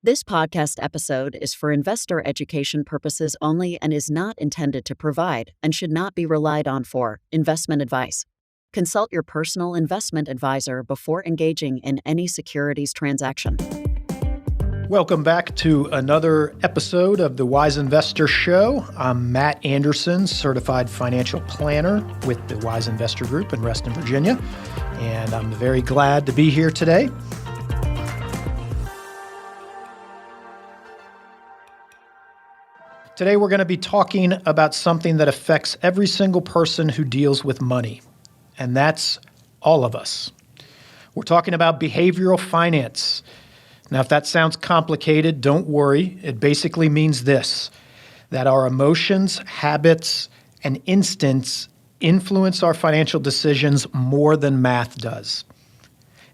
This podcast episode is for investor education purposes only and is not intended to provide and should not be relied on for investment advice. Consult your personal investment advisor before engaging in any securities transaction. Welcome back to another episode of the Wise Investor Show. I'm Matt Anderson, certified financial planner with the Wise Investor Group in Reston, Virginia, and I'm very glad to be here today. Today, we're going to be talking about something that affects every single person who deals with money, and that's all of us. We're talking about behavioral finance. Now, if that sounds complicated, don't worry. It basically means this, that our emotions, habits, and instincts influence our financial decisions more than math does.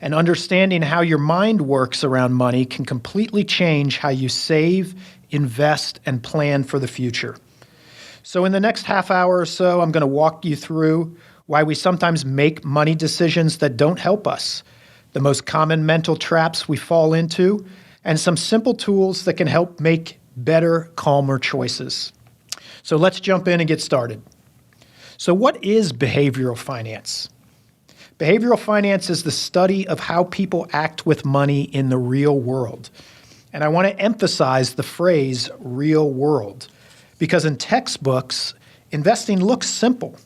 And understanding how your mind works around money can completely change how you save, invest, and plan for the future. So in the next half hour or so, I'm going to walk you through why we sometimes make money decisions that don't help us, the most common mental traps we fall into, and some simple tools that can help make better, calmer choices. So let's jump in and get started. So what is behavioral finance? Behavioral finance is the study of how people act with money in the real world. And I want to emphasize the phrase real world, because in textbooks, investing looks simple.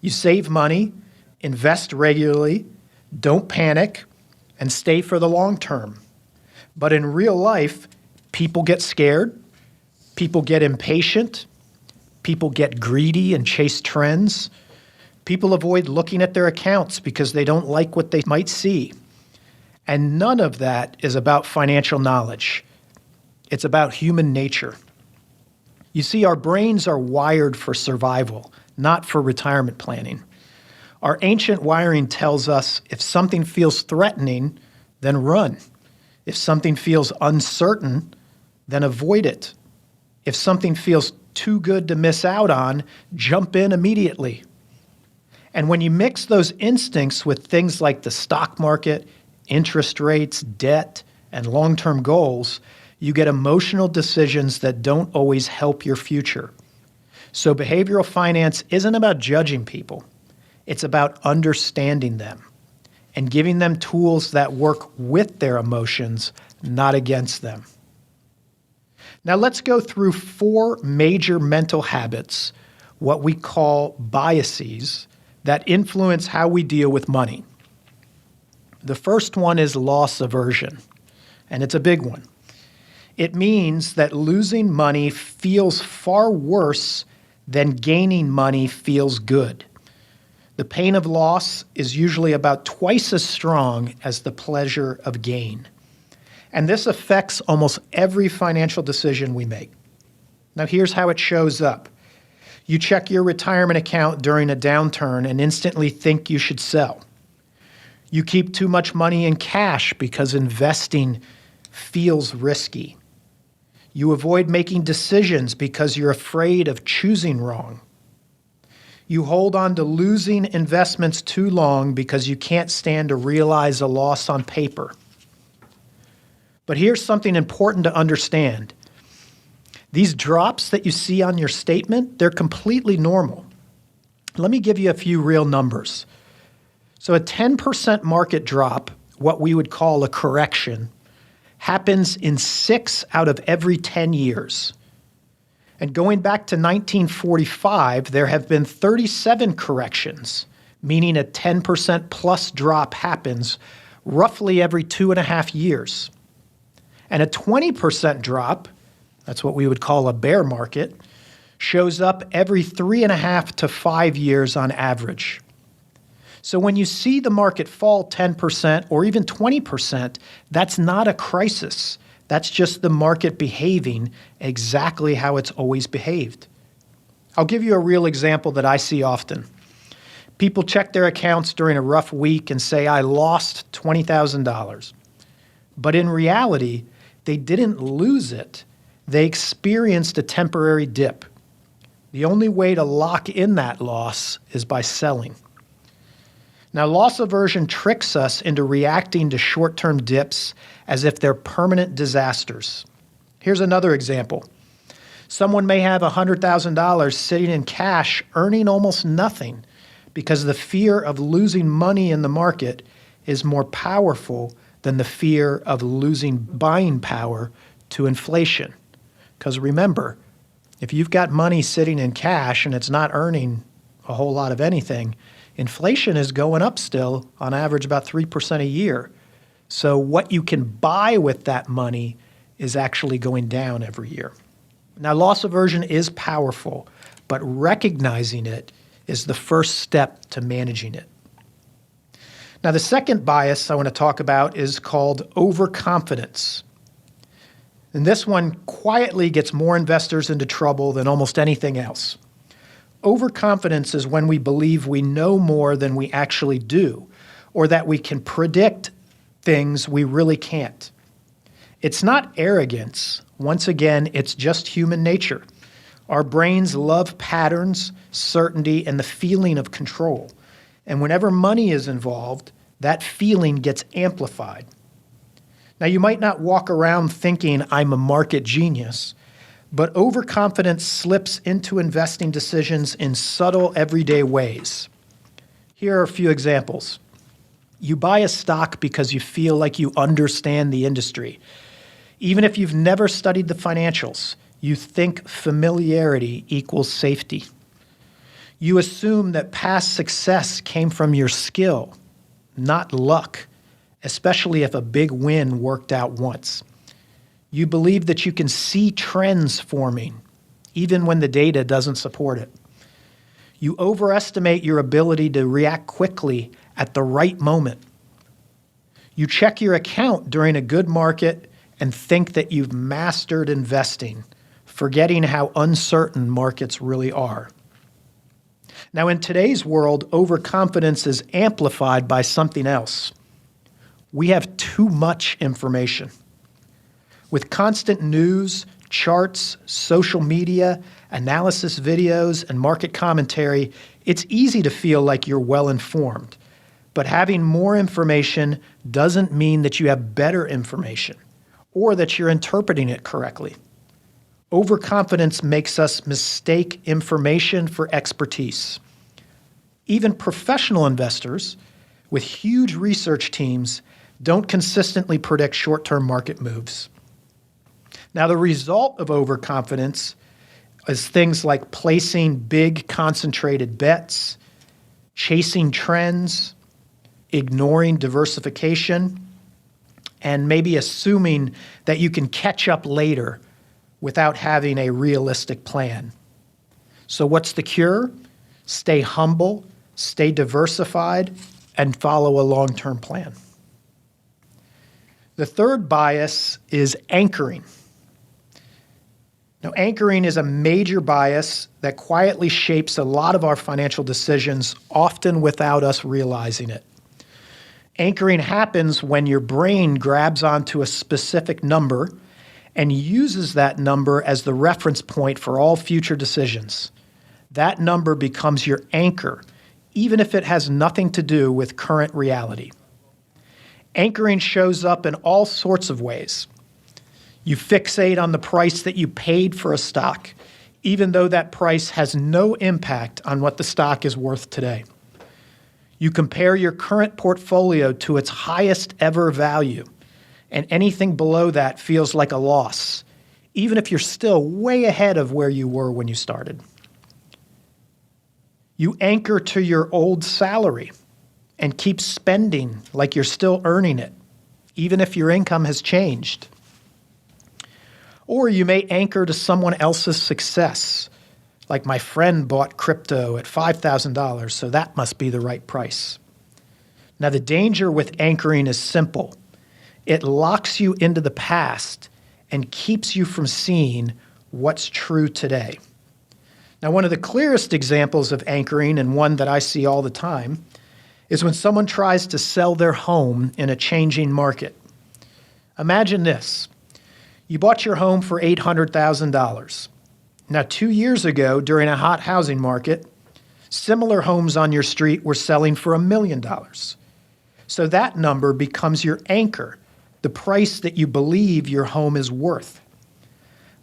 You save money, invest regularly, don't panic, and stay for the long term. But in real life, people get scared, people get impatient, people get greedy and chase trends. People avoid looking at their accounts because they don't like what they might see. And none of that is about financial knowledge. It's about human nature. You see, our brains are wired for survival, not for retirement planning. Our ancient wiring tells us if something feels threatening, then run. If something feels uncertain, then avoid it. If something feels too good to miss out on, jump in immediately. And when you mix those instincts with things like the stock market, interest rates, debt, and long-term goals, you get emotional decisions that don't always help your future. So behavioral finance isn't about judging people. It's about understanding them and giving them tools that work with their emotions, not against them. Now let's go through 4 major mental habits, what we call biases, that influence how we deal with money. The first one is loss aversion, and it's a big one. It means that losing money feels far worse than gaining money feels good. The pain of loss is usually about twice as strong as the pleasure of gain. And this affects almost every financial decision we make. Now here's how it shows up. You check your retirement account during a downturn and instantly think you should sell. You keep too much money in cash because investing feels risky. You avoid making decisions because you're afraid of choosing wrong. You hold on to losing investments too long because you can't stand to realize a loss on paper. But here's something important to understand. These drops that you see on your statement, they're completely normal. Let me give you a few real numbers. So a 10% market drop, what we would call a correction, happens in 6 out of every 10 years. And going back to 1945, there have been 37 corrections, meaning a 10% plus drop happens roughly every 2.5 years. And a 20% drop, that's what we would call a bear market, shows up every 3.5 to 5 years on average. So when you see the market fall 10% or even 20%, that's not a crisis. That's just the market behaving exactly how it's always behaved. I'll give you a real example that I see often. People check their accounts during a rough week and say, I lost $20,000. But in reality, they didn't lose it. They experienced a temporary dip. The only way to lock in that loss is by selling. Now, loss aversion tricks us into reacting to short-term dips as if they're permanent disasters. Here's another example. Someone may have $100,000 sitting in cash, earning almost nothing because the fear of losing money in the market is more powerful than the fear of losing buying power to inflation. Because remember, if you've got money sitting in cash and it's not earning a whole lot of anything, inflation is going up still, on average about 3% a year. So what you can buy with that money is actually going down every year. Now, loss aversion is powerful, but recognizing it is the first step to managing it. Now, the second bias I want to talk about is called overconfidence. And this one quietly gets more investors into trouble than almost anything else. Overconfidence is when we believe we know more than we actually do, or that we can predict things we really can't. It's not arrogance. Once again, it's just human nature. Our brains love patterns, certainty, and the feeling of control. And whenever money is involved, that feeling gets amplified. Now, you might not walk around thinking I'm a market genius, but overconfidence slips into investing decisions in subtle, everyday ways. Here are a few examples. You buy a stock because you feel like you understand the industry. Even if you've never studied the financials, you think familiarity equals safety. You assume that past success came from your skill, not luck, especially if a big win worked out once. You believe that you can see trends forming, even when the data doesn't support it. You overestimate your ability to react quickly at the right moment. You check your account during a good market and think that you've mastered investing, forgetting how uncertain markets really are. Now, in today's world, overconfidence is amplified by something else. We have too much information. With constant news, charts, social media, analysis videos, and market commentary, it's easy to feel like you're well informed. But having more information doesn't mean that you have better information or that you're interpreting it correctly. Overconfidence makes us mistake information for expertise. Even professional investors with huge research teams don't consistently predict short-term market moves. Now, the result of overconfidence is things like placing big concentrated bets, chasing trends, ignoring diversification, and maybe assuming that you can catch up later without having a realistic plan. So what's the cure? Stay humble, stay diversified, and follow a long-term plan. The third bias is anchoring. Now, anchoring is a major bias that quietly shapes a lot of our financial decisions, often without us realizing it. Anchoring happens when your brain grabs onto a specific number and uses that number as the reference point for all future decisions. That number becomes your anchor, even if it has nothing to do with current reality. Anchoring shows up in all sorts of ways. You fixate on the price that you paid for a stock, even though that price has no impact on what the stock is worth today. You compare your current portfolio to its highest ever value, and anything below that feels like a loss, even if you're still way ahead of where you were when you started. You anchor to your old salary and keep spending like you're still earning it, even if your income has changed. Or you may anchor to someone else's success, like my friend bought crypto at $5,000, so that must be the right price. Now, the danger with anchoring is simple. It locks you into the past and keeps you from seeing what's true today. Now, one of the clearest examples of anchoring, and one that I see all the time, is when someone tries to sell their home in a changing market. Imagine this. You bought your home for $800,000. Now, 2 years ago, during a hot housing market, Similar homes on your street were selling for $1 million. So that number becomes your anchor, the price that you believe your home is worth.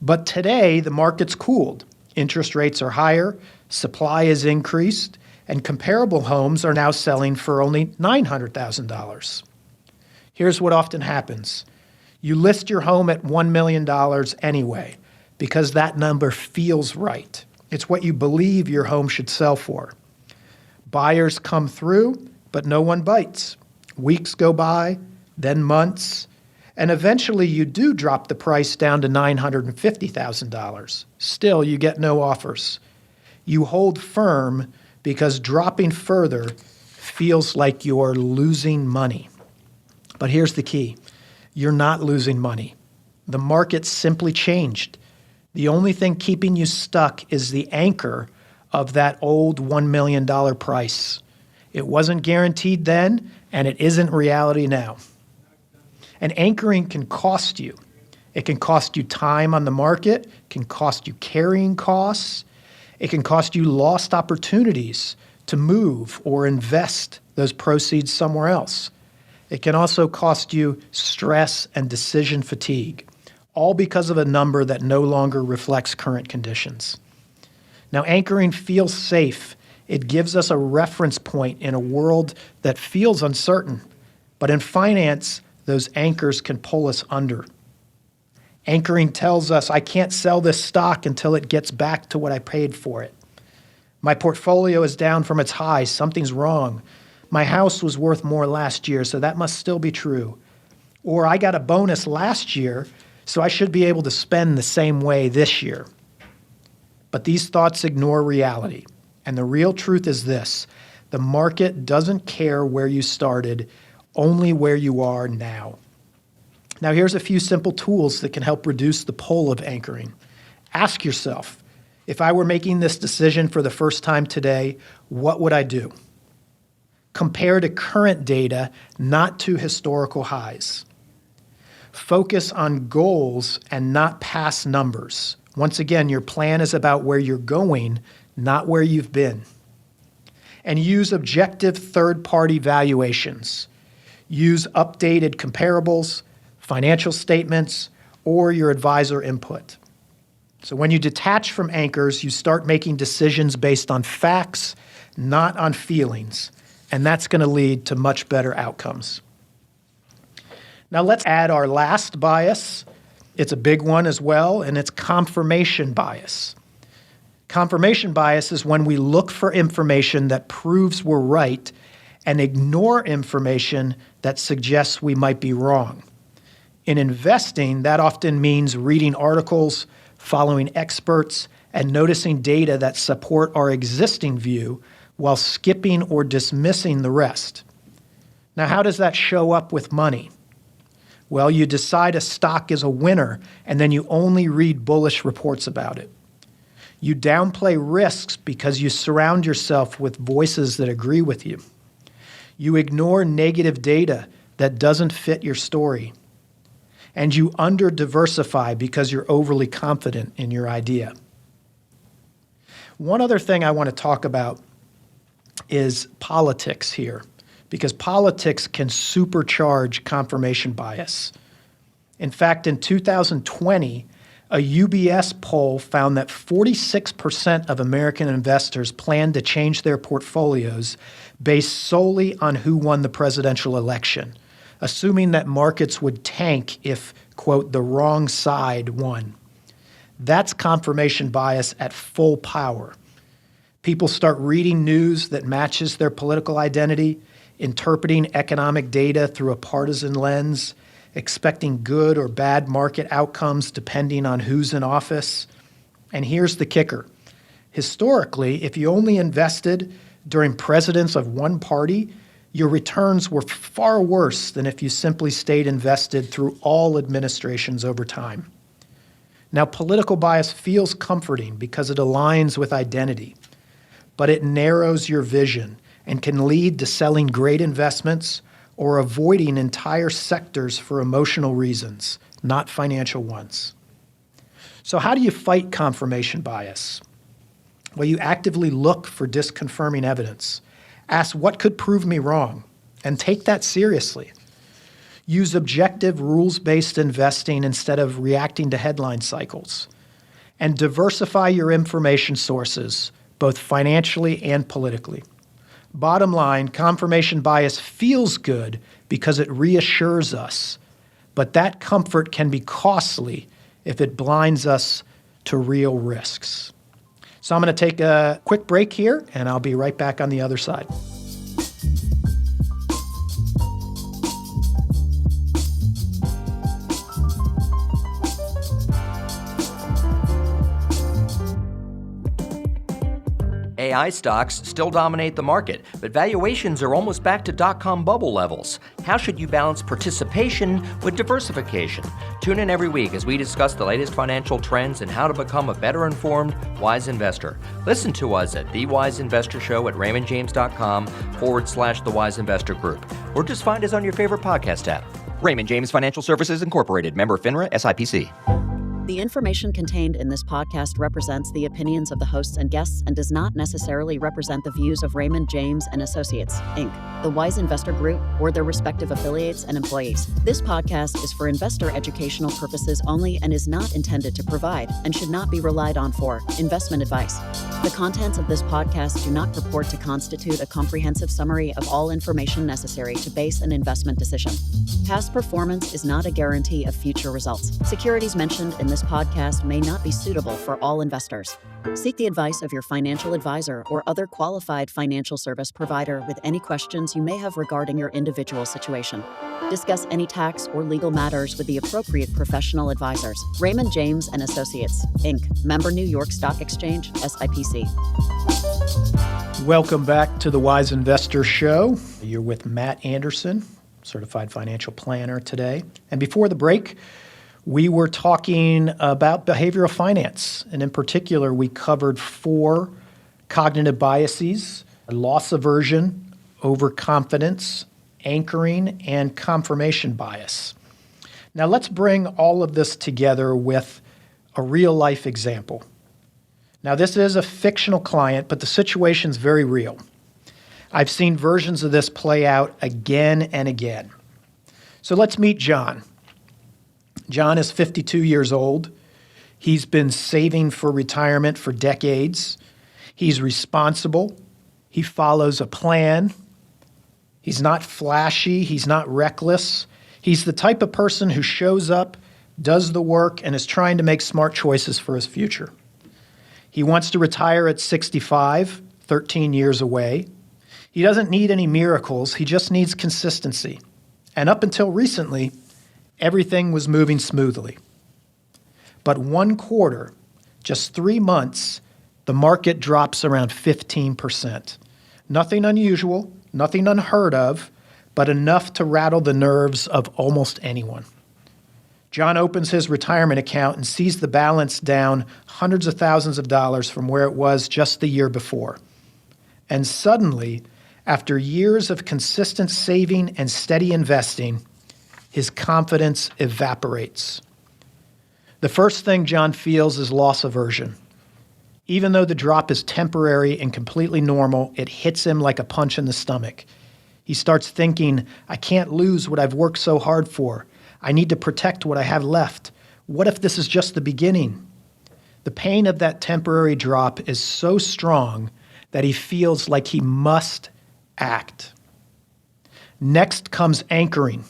But today, the market's cooled. Interest rates are higher, supply is increased, and comparable homes are now selling for only $900,000. Here's what often happens. You list your home at $1 million anyway, because that number feels right. It's what you believe your home should sell for. Buyers come through, but no one bites. Weeks go by, then months, and eventually you do drop the price down to $950,000. Still, you get no offers. You hold firm because dropping further feels like you're losing money. But here's the key. You're not losing money. The market simply changed. The only thing keeping you stuck is the anchor of that old $1 million price. It wasn't guaranteed then, and it isn't reality now. And anchoring can cost you. It can cost you time on the market, can cost you carrying costs, it can cost you lost opportunities to move or invest those proceeds somewhere else. It can also cost you stress and decision fatigue, all because of a number that no longer reflects current conditions. Now, anchoring feels safe. It gives us a reference point in a world that feels uncertain. But in finance, those anchors can pull us under. Anchoring tells us, I can't sell this stock until it gets back to what I paid for it. My portfolio is down from its highs. Something's wrong. My house was worth more last year, so that must still be true. Or I got a bonus last year, so I should be able to spend the same way this year. But these thoughts ignore reality. And the real truth is this: the market doesn't care where you started, only where you are now. Now, here's a few simple tools that can help reduce the pull of anchoring. Ask yourself, if I were making this decision for the first time today, what would I do? Compare to current data, not to historical highs. Focus on goals and not past numbers. Once again, your plan is about where you're going, not where you've been. And use objective third-party valuations. Use updated comparables, financial statements, or your advisor input. So when you detach from anchors, you start making decisions based on facts, not on feelings, and that's going to lead to much better outcomes. Now let's add our last bias. It's a big one as well, and it's confirmation bias. Confirmation bias is when we look for information that proves we're right and ignore information that suggests we might be wrong. In investing, that often means reading articles, following experts, and noticing data that support our existing view while skipping or dismissing the rest. Now, how does that show up with money? Well, you decide a stock is a winner, and then you only read bullish reports about it. You downplay risks because you surround yourself with voices that agree with you. You ignore negative data that doesn't fit your story. And you under-diversify because you're overly confident in your idea. One other thing I want to talk about is politics here, because politics can supercharge confirmation bias. In fact, in 2020, a UBS poll found that 46% of American investors plan to change their portfolios based solely on who won the presidential election, assuming that markets would tank if, quote, the wrong side won. That's confirmation bias at full power. People start reading news that matches their political identity, interpreting economic data through a partisan lens, expecting good or bad market outcomes depending on who's in office. And here's the kicker. Historically, if you only invested during presidents of one party, your returns were far worse than if you simply stayed invested through all administrations over time. Now, political bias feels comforting because it aligns with identity, but it narrows your vision and can lead to selling great investments or avoiding entire sectors for emotional reasons, not financial ones. So how do you fight confirmation bias? Well, you actively look for disconfirming evidence. Ask what could prove me wrong, and take that seriously. Use objective, rules-based investing instead of reacting to headline cycles. And diversify your information sources, both financially and politically. Bottom line, confirmation bias feels good because it reassures us, but that comfort can be costly if it blinds us to real risks. So I'm going to take a quick break here, and I'll be right back on the other side. AI stocks still dominate the market, but valuations are almost back to dot-com bubble levels. How should you balance participation with diversification? Tune in every week as we discuss the latest financial trends and how to become a better informed, wise investor. Listen to us at The Wise Investor Show at raymondjames.com/The Wise Investor Group, or just find us on your favorite podcast app. Raymond James Financial Services Incorporated, member FINRA, SIPC. The information contained in this podcast represents the opinions of the hosts and guests and does not necessarily represent the views of Raymond James and Associates, Inc., the Wise Investor Group, or their respective affiliates and employees. This podcast is for investor educational purposes only and is not intended to provide and should not be relied on for investment advice. The contents of this podcast do not purport to constitute a comprehensive summary of all information necessary to base an investment decision. Past performance is not a guarantee of future results. Securities mentioned in this podcast may not be suitable for all investors. Seek the advice of your financial advisor or other qualified financial service provider with any questions you may have regarding your individual situation. Discuss any tax or legal matters with the appropriate professional advisors. Raymond James and Associates, Inc., member New York Stock Exchange, SIPC. Welcome back to the Wise Investor Show. You're with Matt Anderson, certified financial planner today. And before the break, we were talking about behavioral finance. And in particular, we covered 4 cognitive biases: loss aversion, overconfidence, anchoring, and confirmation bias. Now let's bring all of this together with a real-life example. Now this is a fictional client, but the situation's very real. I've seen versions of this play out again and again. So let's meet John. John is 52 years old. He's been saving for retirement for decades. He's responsible. He follows a plan. He's not flashy. He's not reckless. He's the type of person who shows up, does the work, and is trying to make smart choices for his future. He wants to retire at 65, 13 years away. He doesn't need any miracles. He just needs consistency. And up until recently, everything was moving smoothly. But one quarter, just 3 months, the market drops around 15%. Nothing unusual, nothing unheard of, but enough to rattle the nerves of almost anyone. John opens his retirement account and sees the balance down hundreds of thousands of dollars from where it was just the year before. And suddenly, after years of consistent saving and steady investing, his confidence evaporates. The first thing John feels is loss aversion. Even though the drop is temporary and completely normal, it hits him like a punch in the stomach. He starts thinking, I can't lose what I've worked so hard for. I need to protect what I have left. What if this is just the beginning? The pain of that temporary drop is so strong that he feels like he must act. Next comes anchoring.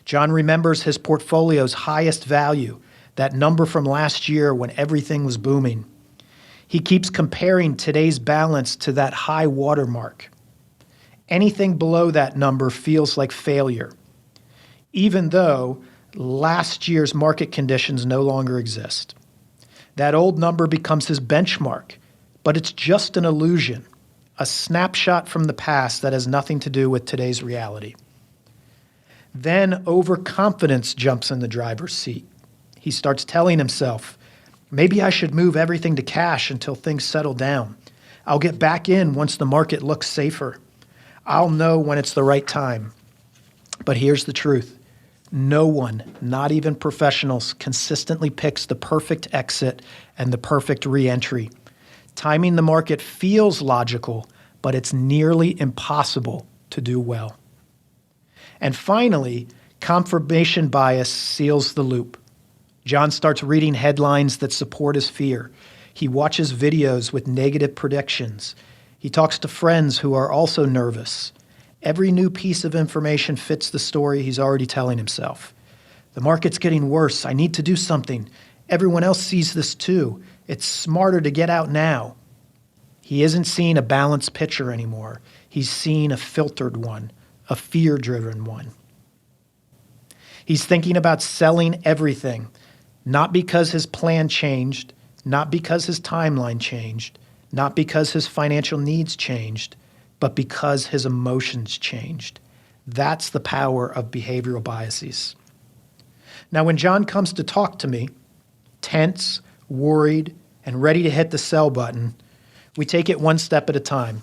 John remembers his portfolio's highest value, that number from last year when everything was booming. He keeps comparing today's balance to that high watermark. Anything below that number feels like failure, even though last year's market conditions no longer exist. That old number becomes his benchmark, but it's just an illusion, a snapshot from the past that has nothing to do with today's reality. Then overconfidence jumps in the driver's seat. He starts telling himself, maybe I should move everything to cash until things settle down. I'll get back in once the market looks safer. I'll know when it's the right time. But here's the truth. No one, not even professionals, consistently picks the perfect exit and the perfect re-entry. Timing the market feels logical, but it's nearly impossible to do well. And finally, confirmation bias seals the loop. John starts reading headlines that support his fear. He watches videos with negative predictions. He talks to friends who are also nervous. Every new piece of information fits the story he's already telling himself. The market's getting worse. I need to do something. Everyone else sees this too. It's smarter to get out now. He isn't seeing a balanced picture anymore. He's seeing a filtered one, a fear-driven one. He's thinking about selling everything, not because his plan changed, not because his timeline changed, not because his financial needs changed, but because his emotions changed. That's the power of behavioral biases. Now, when John comes to talk to me, tense, worried, and ready to hit the sell button, we take it one step at a time.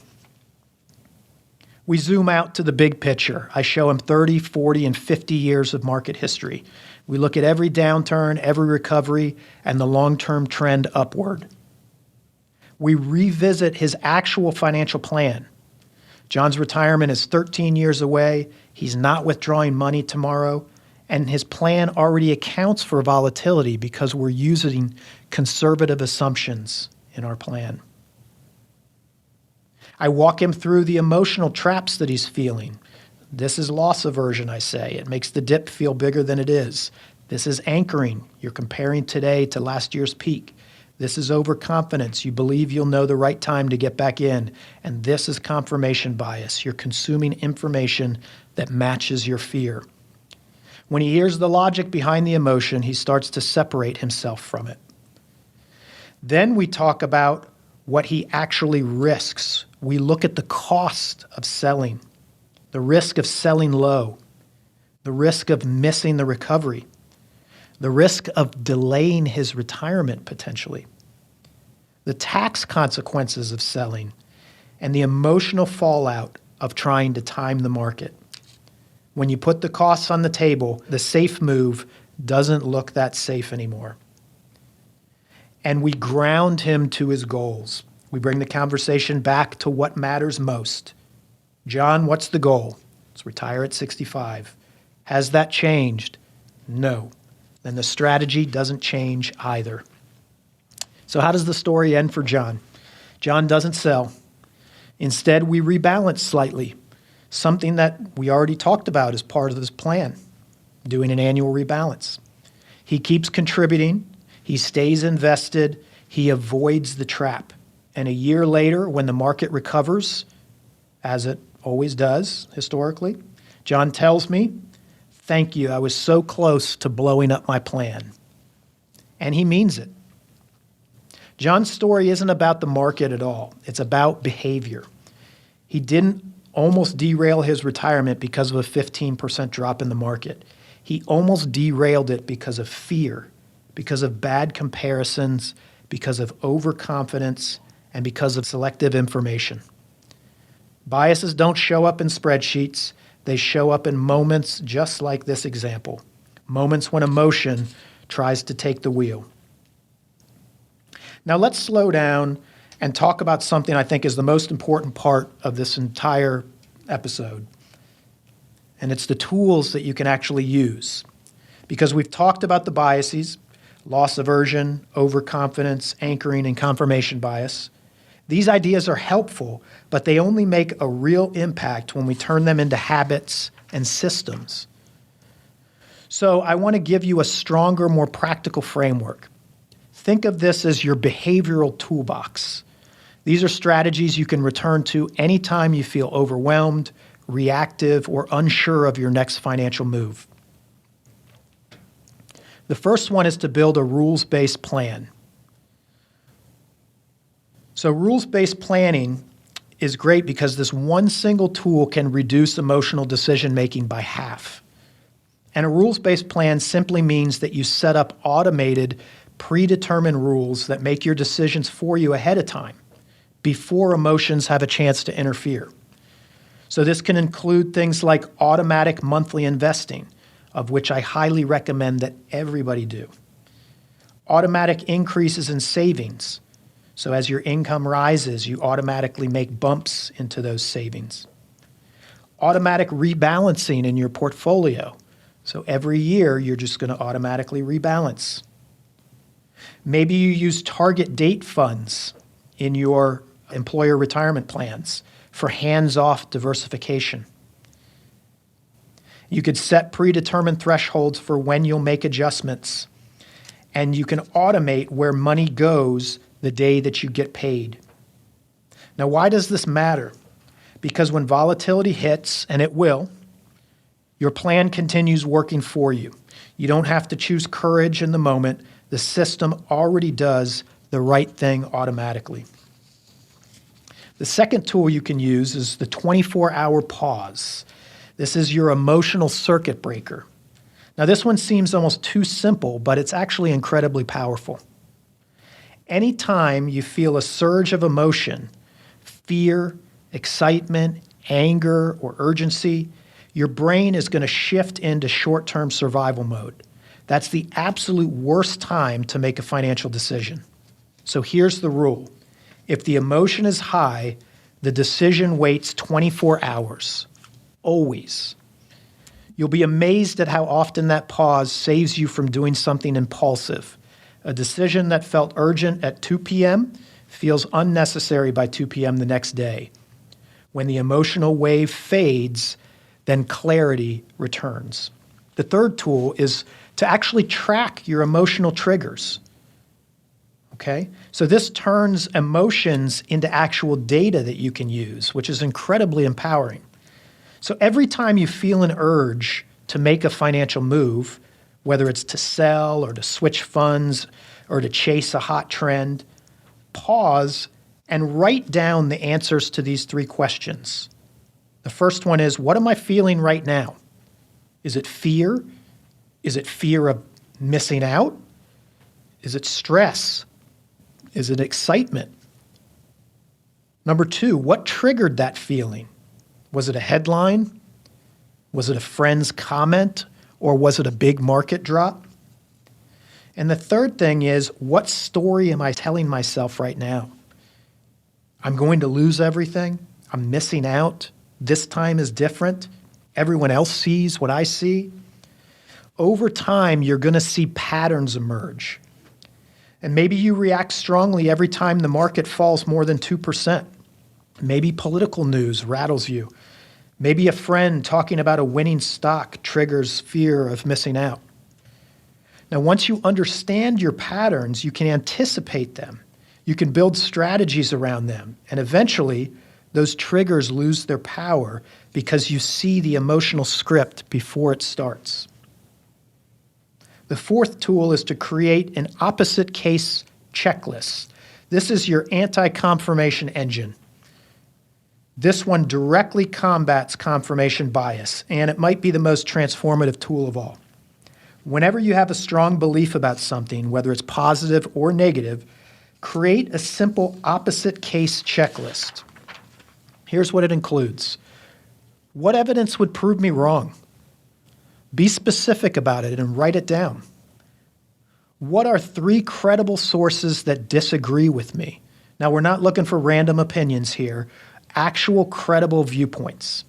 We zoom out to the big picture. I show him 30, 40, and 50 years of market history. We look at every downturn, every recovery, and the long-term trend upward. We revisit his actual financial plan. John's retirement is 13 years away. He's not withdrawing money tomorrow. And his plan already accounts for volatility because we're using conservative assumptions in our plan. I walk him through the emotional traps that he's feeling. This is loss aversion, I say. It makes the dip feel bigger than it is. This is anchoring. You're comparing today to last year's peak. This is overconfidence. You believe you'll know the right time to get back in. And this is confirmation bias. You're consuming information that matches your fear. When he hears the logic behind the emotion, he starts to separate himself from it. Then we talk about what he actually risks. We look at the cost of selling, the risk of selling low, the risk of missing the recovery, the risk of delaying his retirement potentially, the tax consequences of selling, and the emotional fallout of trying to time the market. When you put the costs on the table, the safe move doesn't look that safe anymore. And we ground him to his goals. We bring the conversation back to what matters most. John, what's the goal? Let's retire at 65. Has that changed? No. Then the strategy doesn't change either. So how does the story end for John? John doesn't sell. Instead, we rebalance slightly, something that we already talked about as part of this plan, doing an annual rebalance. He keeps contributing. He stays invested. He avoids the trap. And a year later, when the market recovers, as it always does historically, John tells me, "Thank you, I was so close to blowing up my plan." And he means it. John's story isn't about the market at all. It's about behavior. He didn't almost derail his retirement because of a 15% drop in the market. He almost derailed it because of fear, because of bad comparisons, because of overconfidence, and because of selective information. Biases don't show up in spreadsheets. They show up in moments just like this example, moments when emotion tries to take the wheel. Now let's slow down and talk about something I think is the most important part of this entire episode. And it's the tools that you can actually use. Because we've talked about the biases, loss aversion, overconfidence, anchoring, and confirmation bias. These ideas are helpful, but they only make a real impact when we turn them into habits and systems. So I want to give you a stronger, more practical framework. Think of this as your behavioral toolbox. These are strategies you can return to anytime you feel overwhelmed, reactive, or unsure of your next financial move. The first one is to build a rules-based plan. So rules-based planning is great because this one single tool can reduce emotional decision-making by half. And a rules-based plan simply means that you set up automated, predetermined rules that make your decisions for you ahead of time, before emotions have a chance to interfere. So this can include things like automatic monthly investing, of which I highly recommend that everybody do. Automatic increases in savings, So as your income rises, you automatically make bumps into those savings. Automatic rebalancing in your portfolio. So every year, you're just going to automatically rebalance. Maybe you use target date funds in your employer retirement plans for hands-off diversification. You could set predetermined thresholds for when you'll make adjustments, and you can automate where money goes the day that you get paid. Now, why does this matter? Because when volatility hits, and it will, your plan continues working for you. You don't have to choose courage in the moment. The system already does the right thing automatically. The second tool you can use is the 24-hour pause. This is your emotional circuit breaker. Now, this one seems almost too simple, but it's actually incredibly powerful. Anytime you feel a surge of emotion, fear, excitement, anger, or urgency, your brain is going to shift into short-term survival mode. That's the absolute worst time to make a financial decision. So here's the rule. If the emotion is high, the decision waits 24 hours. Always. You'll be amazed at how often that pause saves you from doing something impulsive. A decision that felt urgent at 2 p.m. feels unnecessary by 2 p.m. the next day. When the emotional wave fades, then clarity returns. The third tool is to actually track your emotional triggers. Okay? So this turns emotions into actual data that you can use, which is incredibly empowering. So every time you feel an urge to make a financial move, whether it's to sell or to switch funds or to chase a hot trend, pause and write down the answers to these three questions. The first one is, what am I feeling right now? Is it fear? Is it fear of missing out? Is it stress? Is it excitement? Number two, what triggered that feeling? Was it a headline? Was it a friend's comment? Or was it a big market drop? And the third thing is, what story am I telling myself right now? I'm going to lose everything. I'm missing out. This time is different. Everyone else sees what I see. Over time, you're going to see patterns emerge. And maybe you react strongly every time the market falls more than 2%. Maybe political news rattles you. Maybe a friend talking about a winning stock triggers fear of missing out. Now, once you understand your patterns, you can anticipate them. You can build strategies around them. And eventually, those triggers lose their power because you see the emotional script before it starts. The fourth tool is to create an opposite case checklist. This is your anti-confirmation engine. This one directly combats confirmation bias, and it might be the most transformative tool of all. Whenever you have a strong belief about something, whether it's positive or negative, create a simple opposite case checklist. Here's what it includes. What evidence would prove me wrong? Be specific about it and write it down. What are 3 credible sources that disagree with me? Now, we're not looking for random opinions here, actual credible viewpoints.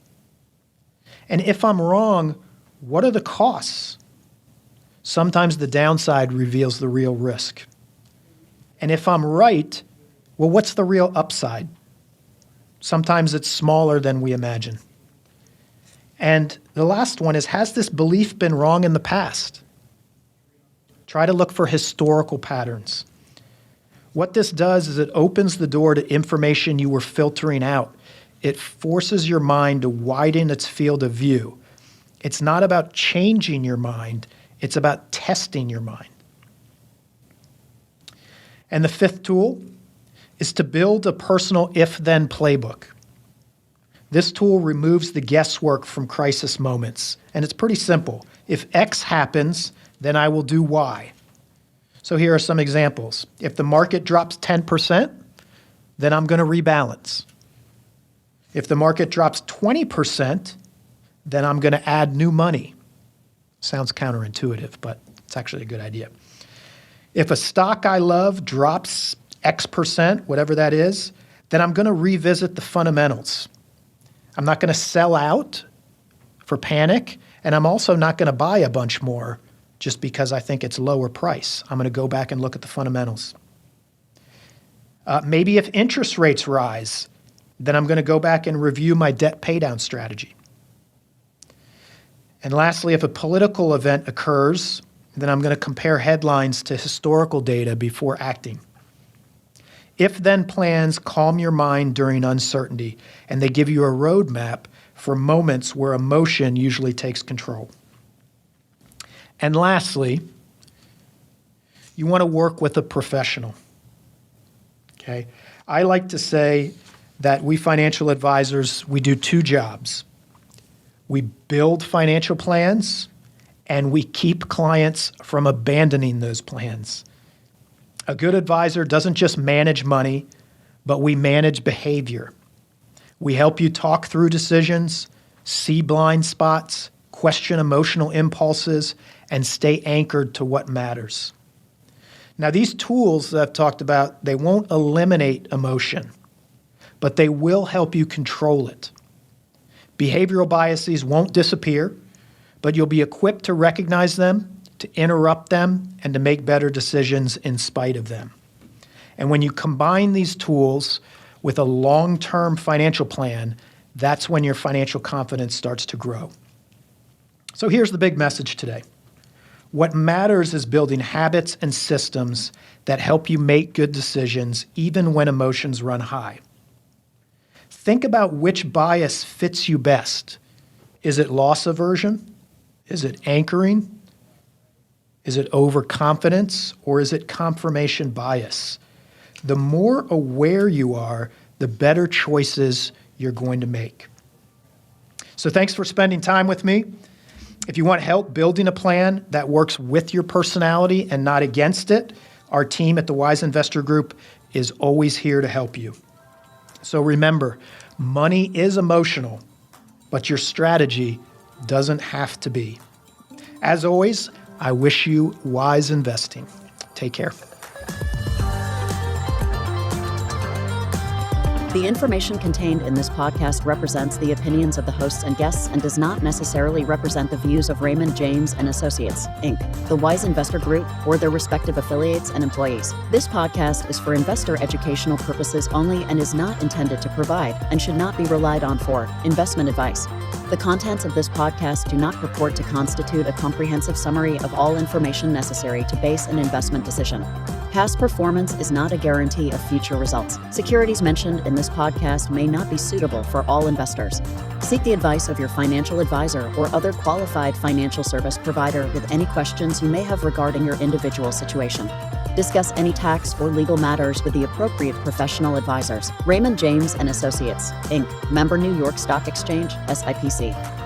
And if I'm wrong, what are the costs? Sometimes the downside reveals the real risk. And if I'm right, well, what's the real upside? Sometimes it's smaller than we imagine. And the last one is, has this belief been wrong in the past? Try to look for historical patterns. What this does is it opens the door to information you were filtering out. It forces your mind to widen its field of view. It's not about changing your mind, it's about testing your mind. And the fifth tool is to build a personal if-then playbook. This tool removes the guesswork from crisis moments, and it's pretty simple. If X happens, then I will do Y. So here are some examples. If the market drops 10%, then I'm going to rebalance. If the market drops 20%, then I'm going to add new money. Sounds counterintuitive, but it's actually a good idea. If a stock I love drops X%, whatever that is, then I'm going to revisit the fundamentals. I'm not going to sell out for panic, and I'm also not going to buy a bunch more just because I think it's lower price. I'm going to go back and look at the fundamentals. Maybe if interest rates rise, then I'm going to go back and review my debt paydown strategy. And lastly, if a political event occurs, then I'm going to compare headlines to historical data before acting. If-then plans calm your mind during uncertainty, and they give you a roadmap for moments where emotion usually takes control. And lastly, you want to work with a professional. Okay? I like to say that we financial advisors, we do two jobs. We build financial plans, and we keep clients from abandoning those plans. A good advisor doesn't just manage money, but we manage behavior. We help you talk through decisions, see blind spots, question emotional impulses, and stay anchored to what matters. Now, these tools that I've talked about, they won't eliminate emotion, but they will help you control it. Behavioral biases won't disappear, but you'll be equipped to recognize them, to interrupt them, and to make better decisions in spite of them. And when you combine these tools with a long-term financial plan, that's when your financial confidence starts to grow. So here's the big message today. What matters is building habits and systems that help you make good decisions even when emotions run high. Think about which bias fits you best. Is it loss aversion? Is it anchoring? Is it overconfidence, or is it confirmation bias? The more aware you are, the better choices you're going to make. So thanks for spending time with me. If you want help building a plan that works with your personality and not against it, our team at the Wise Investor Group is always here to help you. So remember, money is emotional, but your strategy doesn't have to be. As always, I wish you wise investing. Take care. The information contained in this podcast represents the opinions of the hosts and guests and does not necessarily represent the views of Raymond James and Associates, Inc., the Wise Investor Group, or their respective affiliates and employees. This podcast is for investor educational purposes only and is not intended to provide and should not be relied on for investment advice. The contents of this podcast do not purport to constitute a comprehensive summary of all information necessary to base an investment decision. Past performance is not a guarantee of future results. Securities mentioned in this podcast may not be suitable for all investors. Seek the advice of your financial advisor or other qualified financial service provider with any questions you may have regarding your individual situation. Discuss any tax or legal matters with the appropriate professional advisors. Raymond James and Associates, Inc., member New York Stock Exchange, SIPC.